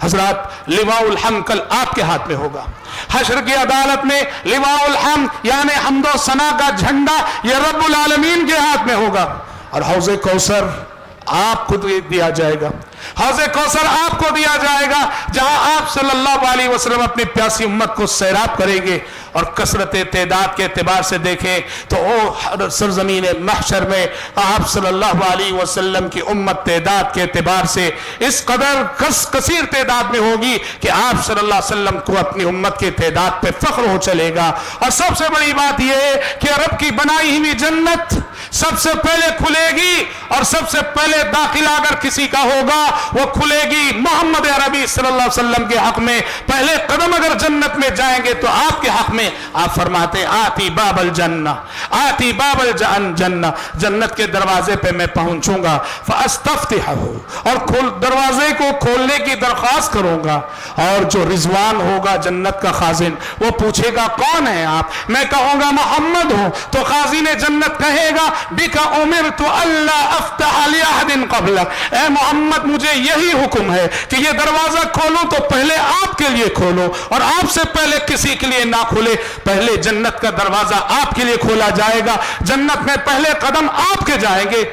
हजरत लिवाउल हम्द कल आपके हाथ में होगा। हश्र की अदालत में लिवाउल हम्द यानी हम्दो सना का झंडा ये रब्बुल आलमीन के हाथ में होगा। और हौज़े कौसर आपको दिया जाएगा, हौज़े कौसर आपको दिया जाएगा, जहां आप सल्लल्लाहु अलैहि वसल्लम अपनी प्यासी उम्मत को सैराब करेंगे। और कसरत तेदाद के एतबार से देखें तो ओ सरजमीन महशर में आप सल्लल्लाहु अलैहि वसल्लम की उम्मत तेदाद के एतबार से इस कदर कसीर तेदाद में होगी कि आप सल्लल्लाहु अलैहि वसल्लम को अपनी उम्मत के तेदाद पे फख्र हो चलेगा। और सबसे बड़ी बात यह है कि अरब की बनाई हुई जन्नत सबसे पहले खुलेगी और सबसे पहले दाखिला अगर किसी का होगा वो खुलेगी मोहम्मद अरबी सल्लल्लाहु अलैहि वसल्लम के हक में। पहले कदम अगर जन्नत में जाएंगे तो आपके हक में आप फरमाते आती बाबल जन्ना, आती बाबल जन्ना, जन्नत के दरवाजे पे मैं पहुंचूंगा, फअस्तफ्तिहु, और दरवाजे को खोलने की दरख्वास्त करूंगा। और जो रिजवान होगा जन्नत का खाजिन वो पूछेगा कौन है आप, मैं कहूंगा मोहम्मद हूं, तो खाजिन जन्नत कहेगा बिका उमिरतु अल्ला अफ्तह लि अहदिन क़ब्लक, ए मोहम्मद मुझे यही हुक्म है कि ये दरवाजा खोलो तो पहले आपके लिए खोलो और आपसे पहले किसी के लिए ना खोले। पहले जन्नत का दरवाजा आपके लिए खोला जाएगा, जन्नत में पहले कदम आपके जाएंगे।